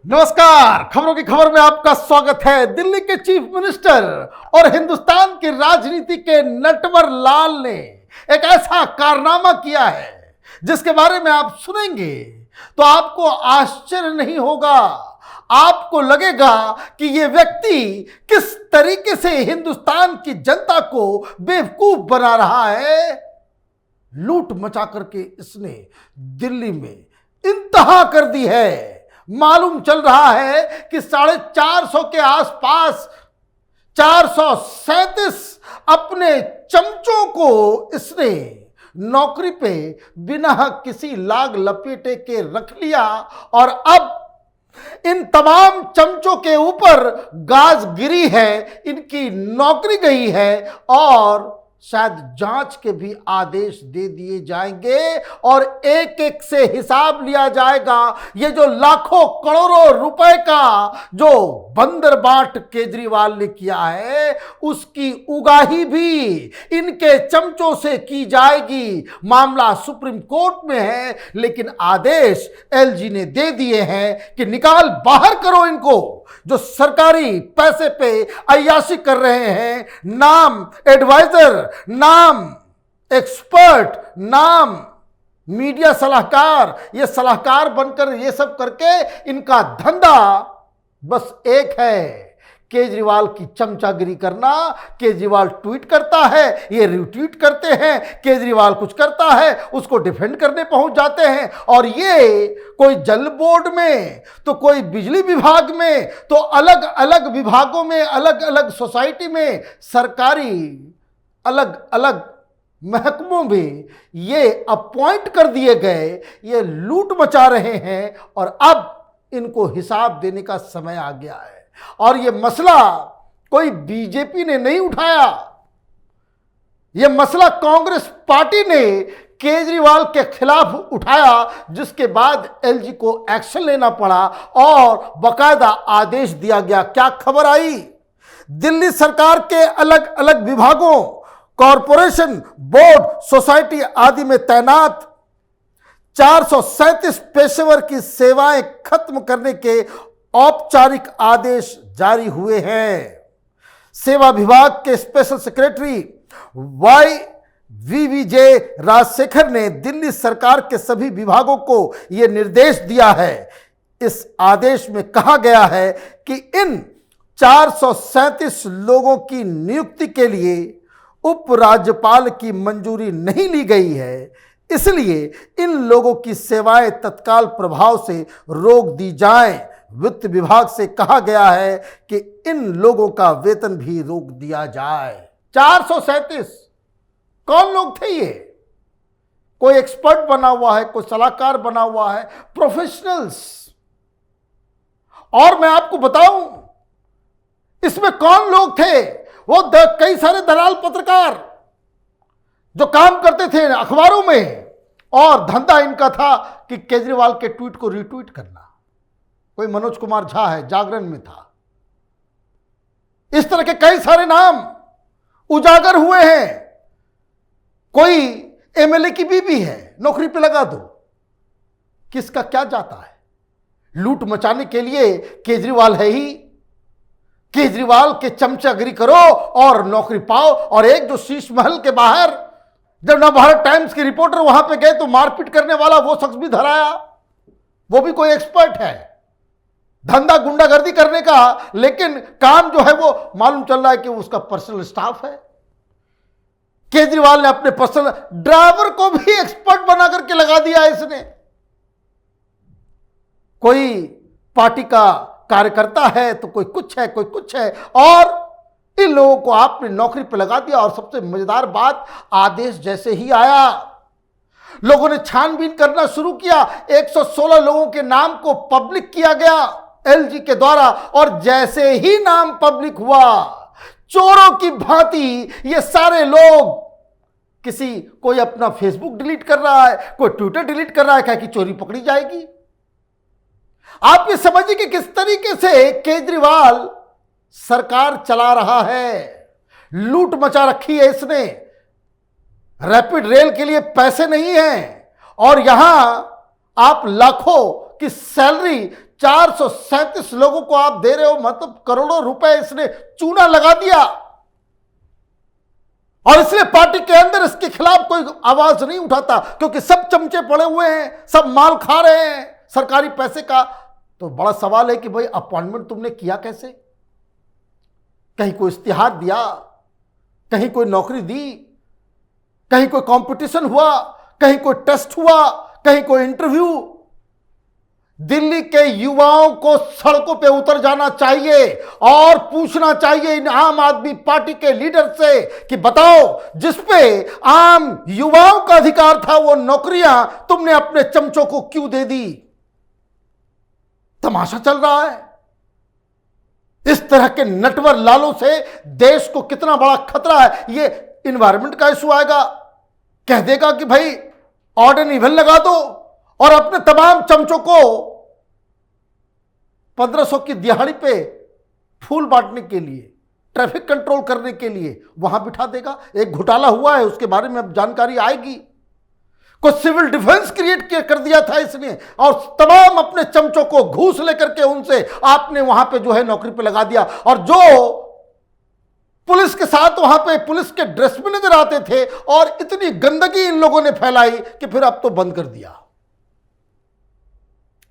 नमस्कार। खबरों की खबर में आपका स्वागत है। दिल्ली के चीफ मिनिस्टर और हिंदुस्तान की राजनीति के नटवर लाल ने एक ऐसा कारनामा किया है जिसके बारे में आप सुनेंगे तो आपको आश्चर्य नहीं होगा। आपको लगेगा कि ये व्यक्ति किस तरीके से हिंदुस्तान की जनता को बेवकूफ बना रहा है। लूट मचा करके इसने दिल्ली में इंतहा कर दी है। मालूम चल रहा है कि 450 के आसपास 437 अपने चमचों को इसने नौकरी पे बिना किसी लाग लपेटे के रख लिया और अब इन तमाम चमचों के ऊपर गाज गिरी है, इनकी नौकरी गई है और शायद जांच के भी आदेश दे दिए जाएंगे और एक एक से हिसाब लिया जाएगा। ये जो लाखों करोड़ों रुपए का जो बंदर बाट केजरीवाल ने किया है उसकी उगाही भी इनके चमचों से की जाएगी। मामला सुप्रीम कोर्ट में है लेकिन आदेश एलजी ने दे दिए हैं कि निकाल बाहर करो इनको जो सरकारी पैसे पे अय्याशी कर रहे हैं। नाम एडवाइजर, नाम एक्सपर्ट, नाम मीडिया सलाहकार, ये सलाहकार बनकर ये सब करके इनका धंधा बस एक है, केजरीवाल की चमचागिरी करना। केजरीवाल ट्वीट करता है, ये रिट्वीट करते हैं। केजरीवाल कुछ करता है, उसको डिफेंड करने पहुंच जाते हैं। और ये कोई जल बोर्ड में तो कोई बिजली विभाग में तो अलग अलग विभागों में, अलग अलग सोसाइटी में, सरकारी अलग अलग महकमों में ये अपॉइंट कर दिए गए। ये लूट मचा रहे हैं और अब इनको हिसाब देने का समय आ गया है। और यह मसला कोई बीजेपी ने नहीं उठाया, यह मसला कांग्रेस पार्टी ने केजरीवाल के खिलाफ उठाया, जिसके बाद एलजी को एक्शन लेना पड़ा और बकायदा आदेश दिया गया। क्या खबर आई? दिल्ली सरकार के अलग अलग विभागों, कॉरपोरेशन, बोर्ड, सोसाइटी आदि में तैनात 437 पेशेवर की सेवाएं खत्म करने के औपचारिक आदेश जारी हुए हैं। सेवा विभाग के स्पेशल सेक्रेटरी YVVJ राजशेखर ने दिल्ली सरकार के सभी विभागों को यह निर्देश दिया है। इस आदेश में कहा गया है कि इन 437 लोगों की नियुक्ति के लिए उपराज्यपाल की मंजूरी नहीं ली गई है, इसलिए इन लोगों की सेवाएं तत्काल प्रभाव से रोक दी जाएं। वित्त विभाग से कहा गया है कि इन लोगों का वेतन भी रोक दिया जाए। 437 कौन लोग थे ये? कोई एक्सपर्ट बना हुआ है, कोई सलाहकार बना हुआ है, प्रोफेशनल्स। और मैं आपको बताऊं इसमें कौन लोग थे। वो कई सारे दलाल पत्रकार जो काम करते थे अखबारों में और धंधा इनका था कि केजरीवाल के ट्वीट को रिट्वीट करना। कोई मनोज कुमार झा है, जागरण में था। इस तरह के कई सारे नाम उजागर हुए हैं। कोई एमएलए की बीवी है, नौकरी पे लगा दो। किसका क्या जाता है? लूट मचाने के लिए केजरीवाल है ही। केजरीवाल के चमचागिरी करो और नौकरी पाओ। और एक जो शीश महल के बाहर जब नवभारत टाइम्स के रिपोर्टर वहां पे गए तो मारपीट करने वाला वो शख्स भी धराया। वो भी कोई एक्सपर्ट है धंधा गुंडागर्दी करने का, लेकिन काम जो है वो मालूम चल रहा है कि उसका पर्सनल स्टाफ है। केजरीवाल ने अपने पर्सनल ड्राइवर को भी एक्सपर्ट बना करके लगा दिया इसने। कोई पार्टी का कार्यकर्ता है तो कोई कुछ है, कोई कुछ है, और इन लोगों को आपने नौकरी पर लगा दिया। और सबसे मजेदार बात, आदेश जैसे ही आया लोगों ने छानबीन करना शुरू किया। 116 लोगों के नाम को पब्लिक किया गया एलजी के द्वारा। और जैसे ही नाम पब्लिक हुआ, चोरों की भांति ये सारे लोग, कोई अपना फेसबुक डिलीट कर रहा है, कोई ट्विटर डिलीट कर रहा है, क्या कि चोरी पकड़ी जाएगी। आप ये समझिए कि किस तरीके से केजरीवाल सरकार चला रहा है। लूट मचा रखी है इसने। रैपिड रेल के लिए पैसे नहीं है और यहां आप लाखों की सैलरी 437 लोगों को आप दे रहे हो, मतलब करोड़ों रुपए इसने चूना लगा दिया। और इसलिए पार्टी के अंदर इसके खिलाफ कोई आवाज नहीं उठाता, क्योंकि सब चमचे पड़े हुए हैं, सब माल खा रहे हैं सरकारी पैसे का। तो बड़ा सवाल है कि भाई अपॉइंटमेंट तुमने किया कैसे? कहीं कोई इस्तिहार दिया, कहीं कोई नौकरी दी, कहीं कोई कंपटीशन हुआ, कहीं कोई टेस्ट हुआ, कहीं कोई इंटरव्यू? दिल्ली के युवाओं को सड़कों पे उतर जाना चाहिए और पूछना चाहिए इन आम आदमी पार्टी के लीडर से कि बताओ, जिस पे आम युवाओं का अधिकार था वो नौकरियां तुमने अपने चमचों को क्यों दे दी? तमाशा चल रहा है। इस तरह के नटवर लालों से देश को कितना बड़ा खतरा है। ये इन्वायरमेंट का इशू आएगा, कह देगा कि भाई ऑड एंड इवन लगा दो, और अपने तमाम चमचों को 1500 की दिहाड़ी पे फूल बांटने के लिए, ट्रैफिक कंट्रोल करने के लिए वहां बिठा देगा। एक घोटाला हुआ है, उसके बारे में अब जानकारी आएगी। कुछ सिविल डिफेंस क्रिएट कर दिया था इसने, और तमाम अपने चमचों को घूस लेकर के उनसे आपने वहां पे जो है नौकरी पे लगा दिया। और जो पुलिस के साथ वहां पे पुलिस के ड्रेस में नजर आते थे, और इतनी गंदगी इन लोगों ने फैलाई कि फिर अब तो बंद कर दिया।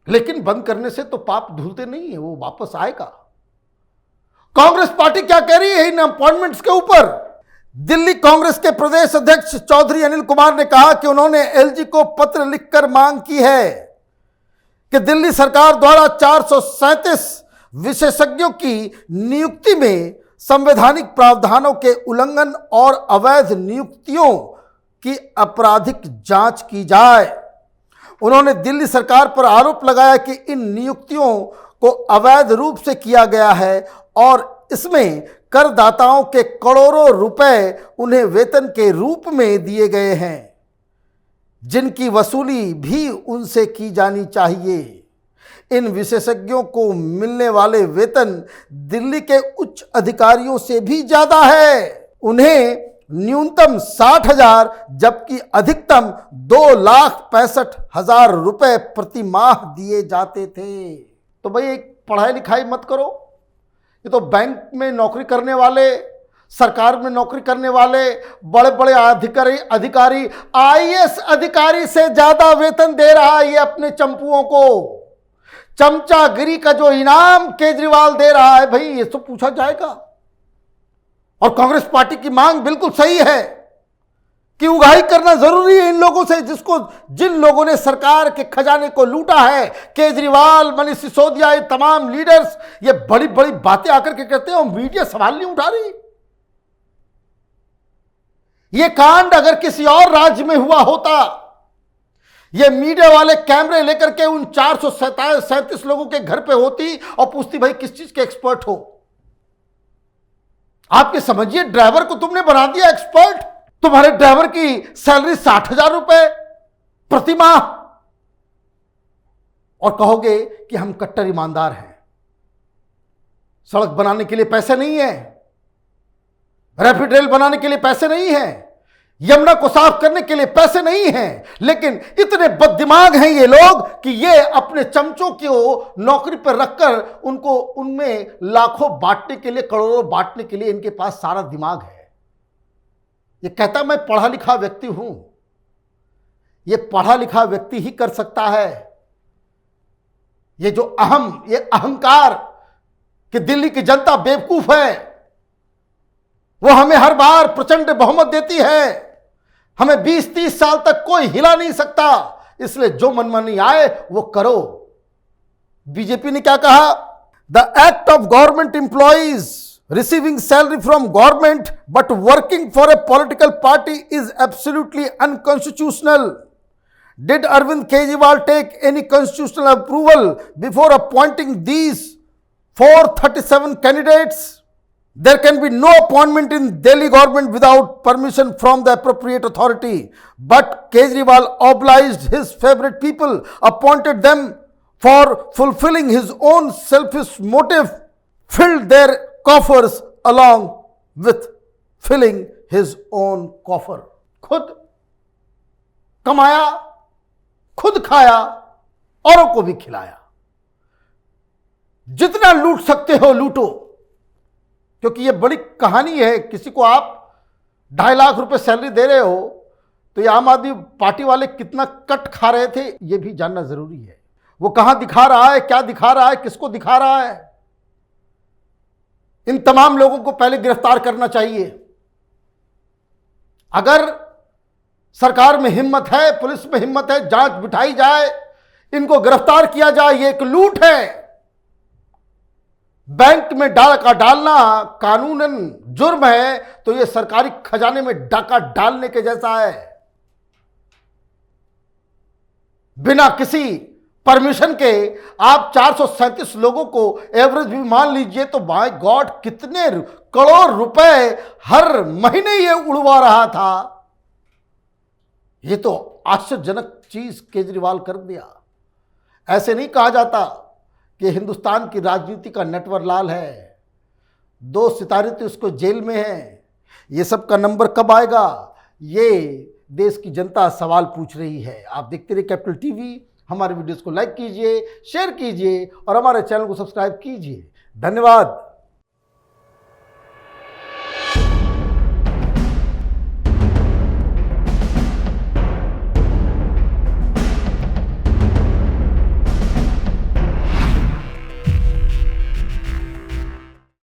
लेकिन बंद करने से तो पाप धुलते नहीं है, वो वापस आएगा। कांग्रेस पार्टी क्या कह रही है इन अपॉइंटमेंट्स के ऊपर? दिल्ली कांग्रेस के प्रदेश अध्यक्ष चौधरी अनिल कुमार ने कहा कि उन्होंने एलजी को पत्र लिखकर मांग की है कि दिल्ली सरकार द्वारा 437 विशेषज्ञों की नियुक्ति में संवैधानिक प्रावधानों के उल्लंघन और अवैध नियुक्तियों की आपराधिक जांच की जाए। उन्होंने दिल्ली सरकार पर आरोप लगाया कि इन नियुक्तियों को अवैध रूप से किया गया है और इसमें करदाताओं के करोड़ों रुपए उन्हें वेतन के रूप में दिए गए हैं, जिनकी वसूली भी उनसे की जानी चाहिए। इन विशेषज्ञों को मिलने वाले वेतन दिल्ली के उच्च अधिकारियों से भी ज्यादा है। उन्हें न्यूनतम 60,000 जबकि अधिकतम 2,65,000 रुपए प्रति माह दिए जाते थे। तो भाई पढ़ाई लिखाई मत करो, ये तो बैंक में नौकरी करने वाले, सरकार में नौकरी करने वाले बड़े बड़े अधिकारी आईएएस अधिकारी से ज्यादा वेतन दे रहा है ये अपने चंपुओं को। चमचागिरी का जो इनाम केजरीवाल दे रहा है, भाई ये तो पूछा जाएगा। और कांग्रेस पार्टी की मांग बिल्कुल सही है कि उगाही करना जरूरी है इन लोगों से, जिन लोगों ने सरकार के खजाने को लूटा है। केजरीवाल, मनीष सिसोदिया, ये तमाम लीडर्स ये बड़ी बड़ी बातें आकर के कहते हैं और मीडिया सवाल नहीं उठा रही। ये कांड अगर किसी और राज्य में हुआ होता, ये मीडिया वाले कैमरे लेकर के उन 437 लोगों के घर पे होती और पूछती भाई किस चीज के एक्सपर्ट हो। आप ये समझिए, ड्राइवर को तुमने बना दिया एक्सपर्ट। तुम्हारे ड्राइवर की सैलरी 60,000 रुपए प्रति माह, और कहोगे कि हम कट्टर ईमानदार हैं। सड़क बनाने के लिए पैसे नहीं है, रैपिड रेल बनाने के लिए पैसे नहीं है, यमुना को साफ करने के लिए पैसे नहीं हैं, लेकिन इतने बददिमाग हैं ये लोग कि ये अपने चमचों को नौकरी पर रखकर उनको उनमें लाखों बांटने के लिए, करोड़ों बांटने के लिए इनके पास सारा दिमाग है। ये कहता मैं पढ़ा लिखा व्यक्ति हूं, ये पढ़ा लिखा व्यक्ति ही कर सकता है। ये जो ये अहंकार कि दिल्ली की जनता बेवकूफ है, वो हमें हर बार प्रचंड बहुमत देती है, हमें 20-30 साल तक कोई हिला नहीं सकता, इसलिए जो मनमानी आए वो करो। बीजेपी ने क्या कहा? The act of government employees receiving salary from government but working for a political party is absolutely unconstitutional. Did Arvind Kejriwal take any constitutional approval before appointing these 437 candidates? There can be no appointment in Delhi government without permission from the appropriate authority. But Kejriwal obliged his favorite people, appointed them for fulfilling his own selfish motive, filled their coffers along with filling his own coffer. खुद कमाया, खुद खाया, औरों को भी खिलाया। जितना लूट सकते हो लूटो, क्योंकि ये बड़ी कहानी है। किसी को आप 2.5 लाख रुपए सैलरी दे रहे हो तो ये आम आदमी पार्टी वाले कितना कट खा रहे थे ये भी जानना जरूरी है। वो कहां दिखा रहा है, क्या दिखा रहा है, किसको दिखा रहा है। इन तमाम लोगों को पहले गिरफ्तार करना चाहिए। अगर सरकार में हिम्मत है, पुलिस में हिम्मत है, जांच बिठाई जाए, इनको गिरफ्तार किया जाए। ये एक लूट है। बैंक में डाका डालना कानूनन जुर्म है, तो ये सरकारी खजाने में डाका डालने के जैसा है। बिना किसी परमिशन के आप 437 लोगों को एवरेज भी मान लीजिए तो बाय गॉड कितने करोड़ रुपए हर महीने ये उड़वा रहा था। ये तो आश्चर्यजनक चीज केजरीवाल कर दिया। ऐसे नहीं कहा जाता कि हिंदुस्तान की राजनीति का नटवरलाल है। 2 सितारे तो उसको जेल में है। ये सब का नंबर कब आएगा, ये देश की जनता सवाल पूछ रही है। आप देखते रहिए कैपिटल टीवी। हमारे वीडियोस को लाइक कीजिए, शेयर कीजिए और हमारे चैनल को सब्सक्राइब कीजिए। धन्यवाद।